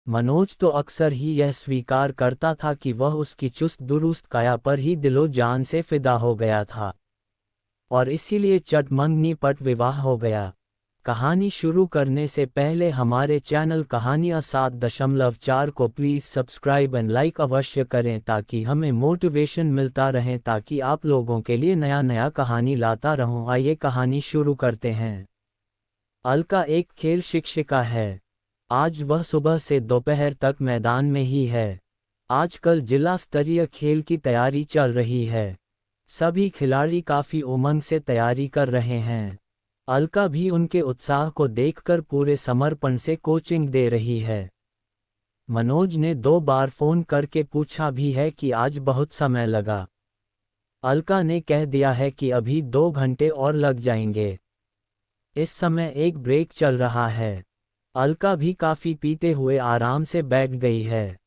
मनोज तो अक्सर ही यह स्वीकार करता था कि वह उसकी चुस्त दुरुस्त काया पर ही दिलो जान से फिदा हो गया था, और इसीलिए चटमंगनी पट विवाह हो गया। कहानी शुरू करने से पहले हमारे चैनल कहानियाँ 7.4 को प्लीज़ सब्सक्राइब एंड लाइक अवश्य करें ताकि हमें मोटिवेशन मिलता रहे, ताकि आप लोगों के लिए नया नया कहानी लाता रहूं। आइए कहानी शुरू करते हैं। अलका एक खेल शिक्षिका है। आज वह सुबह से दोपहर तक मैदान में ही है। आजकल जिला स्तरीय खेल की तैयारी चल रही है। सभी खिलाड़ी काफ़ी उमंग से तैयारी कर रहे हैं। अलका भी उनके उत्साह को देखकर पूरे समर्पण से कोचिंग दे रही है। मनोज ने 2 बार फ़ोन करके पूछा भी है कि आज बहुत समय लगा। अलका ने कह दिया है कि अभी 2 घंटे और लग जाएंगे। इस समय एक ब्रेक चल रहा है। अलका भी काफ़ी पीते हुए आराम से बैठ गई है।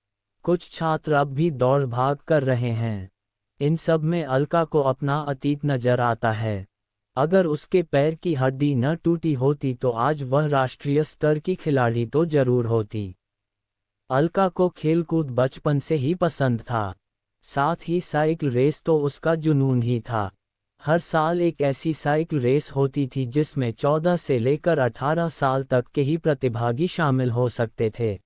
कुछ छात्र अब भी दौड़ भाग कर रहे हैं। इन सब में अलका को अपना अतीत नजर आता है। अगर उसके पैर की हड्डी न टूटी होती तो आज वह राष्ट्रीय स्तर की खिलाड़ी तो जरूर होती। अलका को खेलकूद बचपन से ही पसंद था। साथ ही साइकिल रेस तो उसका जुनून ही था। हर साल एक ऐसी साइकिल रेस होती थी जिसमें 14 से लेकर 18 साल तक के ही प्रतिभागी शामिल हो सकते थे।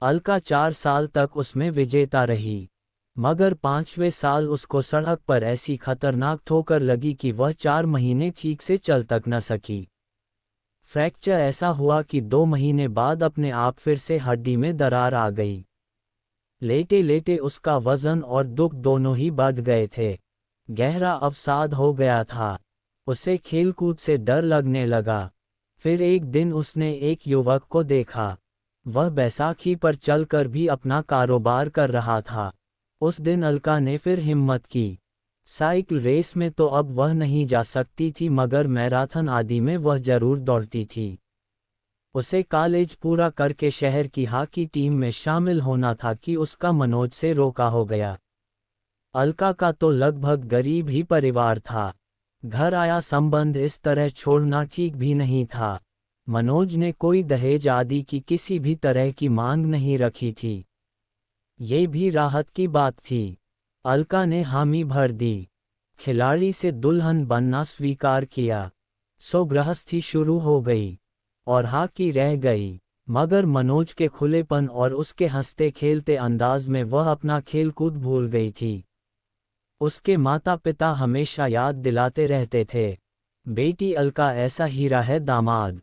अलका 4 साल तक उसमें विजेता रही, मगर 5वें साल उसको सड़क पर ऐसी खतरनाक ठोकर लगी कि वह 4 महीने ठीक से चल तक न सकी। फ्रैक्चर ऐसा हुआ कि 2 महीने बाद अपने आप फिर से हड्डी में दरार आ गई। लेटे लेटे उसका वजन और दुख दोनों ही बढ़ गए थे। गहरा अवसाद हो गया था। उसे खेलकूद से डर लगने लगा। फिर एक दिन उसने एक युवक को देखा। वह बैसाखी पर चलकर भी अपना कारोबार कर रहा था। उस दिन अलका ने फिर हिम्मत की। साइकिल रेस में तो अब वह नहीं जा सकती थी, मगर मैराथन आदि में वह जरूर दौड़ती थी। उसे कॉलेज पूरा करके शहर की हॉकी टीम में शामिल होना था कि उसका मनोज से रोका हो गया। अलका का तो लगभग गरीब ही परिवार था। घर आया संबंध इस तरह छोड़ना ठीक भी नहीं था। मनोज ने कोई दहेज आदि की किसी भी तरह की मांग नहीं रखी थी। ये भी राहत की बात थी। अलका ने हामी भर दी। खिलाड़ी से दुल्हन बनना स्वीकार किया। सो गृहस्थी शुरू हो गई और हॉकी रह गई। मगर मनोज के खुलेपन और उसके हंसते खेलते अंदाज में वह अपना खेलकूद भूल गई थी। उसके माता पिता हमेशा याद दिलाते रहते थे, बेटी अलका ऐसा हीरा है दामाद,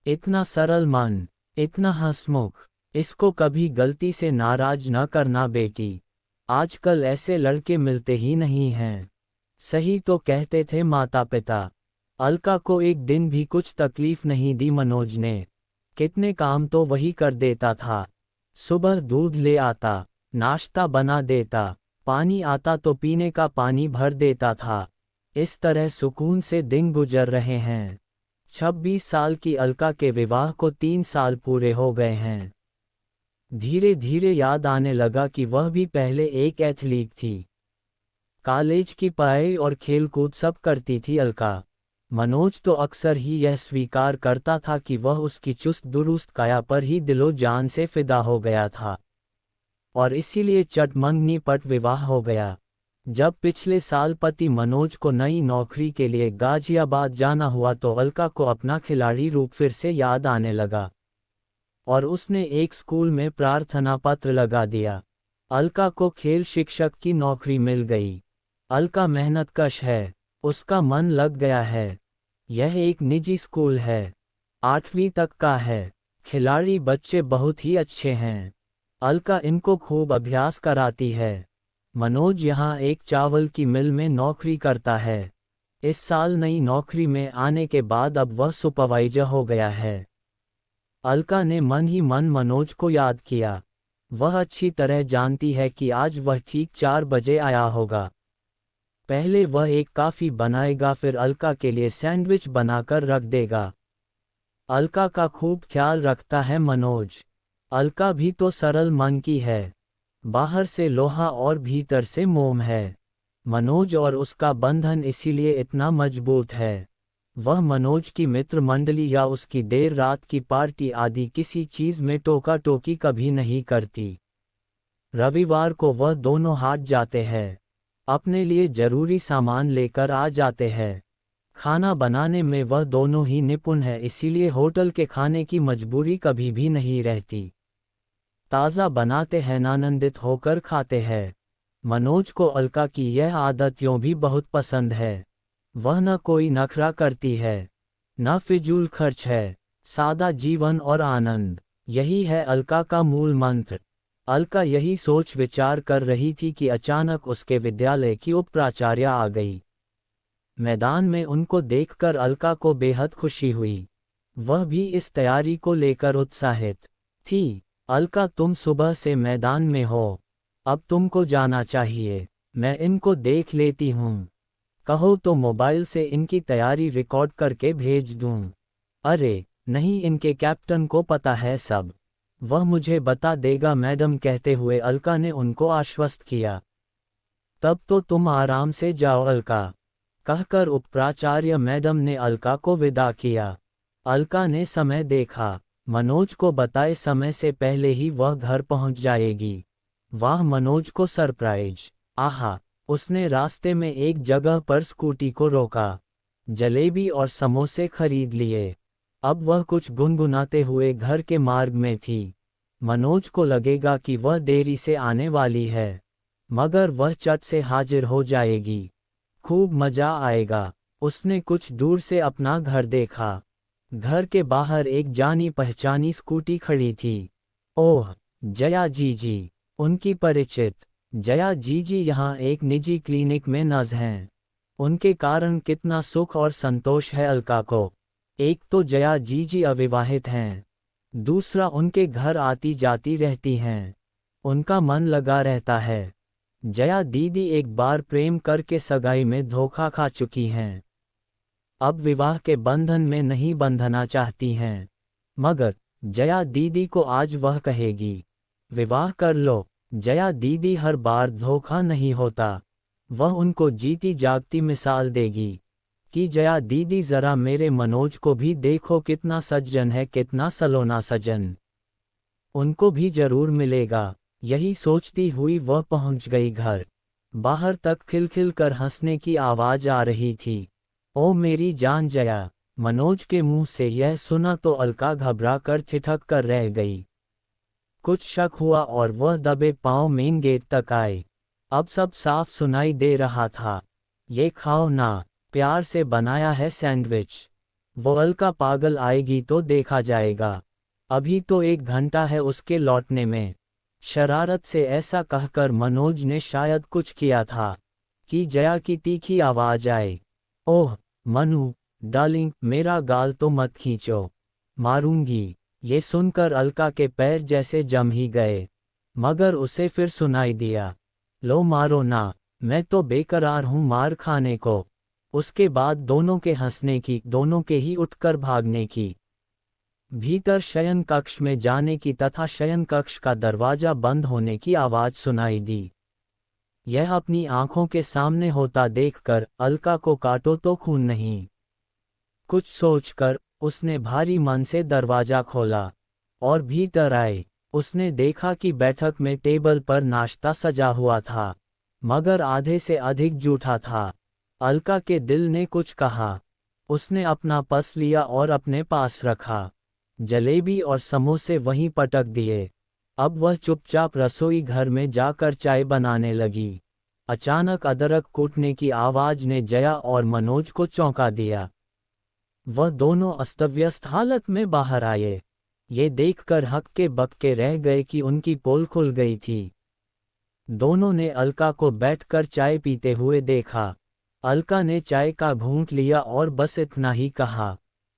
इतना सरल मन, इतना हंसमुख, इसको कभी गलती से नाराज न करना बेटी। आजकल ऐसे लड़के मिलते ही नहीं हैं। सही तो कहते थे माता पिता। अलका को एक दिन भी कुछ तकलीफ नहीं दी मनोज ने। कितने काम तो वही कर देता था। सुबह दूध ले आता, नाश्ता बना देता, पानी आता तो पीने का पानी भर देता था। इस तरह सुकून से दिन गुजर रहे हैं। 26 साल की अलका के विवाह को 3 साल पूरे हो गए हैं। धीरे धीरे याद आने लगा कि वह भी पहले एक एथलीट थी। कॉलेज की पढ़ाई और खेलकूद सब करती थी अलका। मनोज तो अक्सर ही यह स्वीकार करता था कि वह उसकी चुस्त दुरुस्त काया पर ही दिलो जान से फिदा हो गया था, और इसीलिए चटमंगनी पट विवाह हो गया। जब पिछले साल पति मनोज को नई नौकरी के लिए गाजियाबाद जाना हुआ तो अलका को अपना खिलाड़ी रूप फिर से याद आने लगा, और उसने एक स्कूल में प्रार्थना पत्र लगा दिया। अलका को खेल शिक्षक की नौकरी मिल गई। अलका मेहनतकश है, उसका मन लग गया है। यह एक निजी स्कूल है, 8वीं तक का है। खिलाड़ी बच्चे बहुत ही अच्छे हैं। अलका इनको खूब अभ्यास कराती है। मनोज यहाँ एक चावल की मिल में नौकरी करता है। इस साल नई नौकरी में आने के बाद अब वह सुपरवाइजर हो गया है। अलका ने मन ही मन मनोज को याद किया। वह अच्छी तरह जानती है कि आज वह ठीक 4 बजे आया होगा। पहले वह एक कॉफ़ी बनाएगा, फिर अलका के लिए सैंडविच बनाकर रख देगा। अलका का खूब ख्याल रखता है मनोज। अलका भी तो सरल मन की है, बाहर से लोहा और भीतर से मोम है। मनोज और उसका बंधन इसीलिए इतना मजबूत है। वह मनोज की मित्र मंडली या उसकी देर रात की पार्टी आदि किसी चीज में टोका टोकी कभी नहीं करती। रविवार को वह दोनों हाट जाते हैं, अपने लिए जरूरी सामान लेकर आ जाते हैं। खाना बनाने में वह दोनों ही निपुण है, इसीलिए होटल के खाने की मजबूरी कभी भी नहीं रहती। ताज़ा बनाते हैं, आनंदित होकर खाते हैं। मनोज को अलका की यह आदत यूं भी बहुत पसंद है। वह न कोई नखरा करती है, न फिजूल खर्च है। सादा जीवन और आनंद, यही है अलका का मूल मंत्र। अलका यही सोच विचार कर रही थी कि अचानक उसके विद्यालय की उप प्राचार्य आ गई। मैदान में उनको देखकर अलका को बेहद खुशी हुई। वह भी इस तैयारी को लेकर उत्साहित थी। अलका, तुम सुबह से मैदान में हो, अब तुमको जाना चाहिए। मैं इनको देख लेती हूँ। कहो तो मोबाइल से इनकी तैयारी रिकॉर्ड करके भेज दूँ। अरे नहीं, इनके कैप्टन को पता है सब, वह मुझे बता देगा मैडम, कहते हुए अलका ने उनको आश्वस्त किया। तब तो तुम आराम से जाओ अलका, कहकर उपप्राचार्य मैडम ने अलका को विदा किया। अलका ने समय देखा, मनोज को बताए समय से पहले ही वह घर पहुंच जाएगी। वाह, मनोज को सरप्राइज! आहा! उसने रास्ते में एक जगह पर स्कूटी को रोका, जलेबी और समोसे खरीद लिए। अब वह कुछ गुनगुनाते हुए घर के मार्ग में थी। मनोज को लगेगा कि वह देरी से आने वाली है, मगर वह चट से हाजिर हो जाएगी। खूब मजा आएगा। उसने कुछ दूर से अपना घर देखा। घर के बाहर एक जानी पहचानी स्कूटी खड़ी थी। ओह, जया जीजी, उनकी परिचित जया जीजी यहाँ एक निजी क्लिनिक में नर्स हैं। उनके कारण कितना सुख और संतोष है अलका को। एक तो जया जीजी अविवाहित हैं, दूसरा उनके घर आती जाती रहती हैं। उनका मन लगा रहता है। जया दीदी एक बार प्रेम करके सगाई में धोखा खा चुकी हैं। अब विवाह के बंधन में नहीं बंधना चाहती हैं, मगर जया दीदी को आज वह कहेगी, विवाह कर लो। जया दीदी हर बार धोखा नहीं होता। वह उनको जीती जागती मिसाल देगी कि जया दीदी, जरा मेरे मनोज को भी देखो, कितना सज्जन है, कितना सलोना सजन। उनको भी जरूर मिलेगा। यही सोचती हुई वह पहुंच गई घर। बाहर तक खिलखिल कर हंसने की आवाज आ रही थी। ओ मेरी जान जया! मनोज के मुंह से यह सुना तो अलका घबरा कर ठिठक कर रह गई। कुछ शक हुआ और वह दबे पांव मेन गेट तक आए। अब सब साफ सुनाई दे रहा था। ये खाओ ना, प्यार से बनाया है सैंडविच। वो अलका पागल आएगी तो देखा जाएगा, अभी तो 1 घंटा है उसके लौटने में। शरारत से ऐसा कहकर मनोज ने शायद कुछ किया था कि जया की तीखी आवाज आए, ओह मनु डार्लिंग, मेरा गाल तो मत खींचो, मारूंगी। ये सुनकर अलका के पैर जैसे जम ही गए, मगर उसे फिर सुनाई दिया, लो मारो ना, मैं तो बेकरार हूँ मार खाने को। उसके बाद दोनों के हंसने की, दोनों के ही उठकर भागने की, भीतर शयन कक्ष में जाने की तथा शयन कक्ष का दरवाजा बंद होने की आवाज सुनाई दी। यह अपनी आंखों के सामने होता देखकर अलका को काटो तो खून नहीं। कुछ सोचकर उसने भारी मन से दरवाजा खोला और भीतर आए। उसने देखा कि बैठक में टेबल पर नाश्ता सजा हुआ था, मगर आधे से अधिक जूठा था। अलका के दिल ने कुछ कहा। उसने अपना पर्स लिया और अपने पास रखा। जलेबी और समोसे वहीं पटक दिए। अब वह चुपचाप रसोई घर में जाकर चाय बनाने लगी। अचानक अदरक कूटने की आवाज ने जया और मनोज को चौंका दिया। वह दोनों अस्तव्यस्त हालत में बाहर आए। ये देखकर हक्के बक्के रह गए कि उनकी पोल खुल गई थी। दोनों ने अलका को बैठकर चाय पीते हुए देखा। अलका ने चाय का घूंट लिया और बस इतना ही कहा,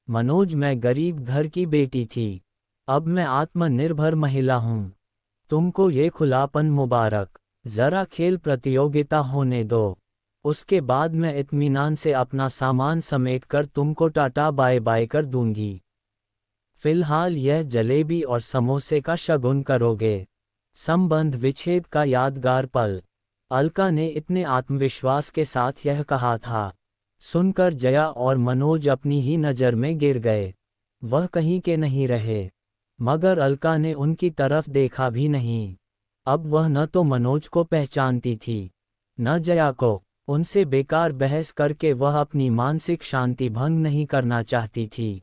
मनोज, मैं गरीब घर की बेटी थी, अब मैं आत्मनिर्भर महिला हूँ। तुमको ये खुलापन मुबारक। जरा खेल प्रतियोगिता होने दो, उसके बाद मैं इत्मीनान से अपना सामान समेटकर तुमको टाटा बाय बाय कर दूंगी। फिलहाल यह जलेबी और समोसे का शगुन करोगे। संबंध विच्छेद का यादगार पल। अलका ने इतने आत्मविश्वास के साथ यह कहा था सुनकर जया और मनोज अपनी ही नज़र में गिर गए। वह कहीं के नहीं रहे, मगर अलका ने उनकी तरफ देखा भी नहीं। अब वह न तो मनोज को पहचानती थी, न जया को। उनसे बेकार बहस करके वह अपनी मानसिक शांति भंग नहीं करना चाहती थी।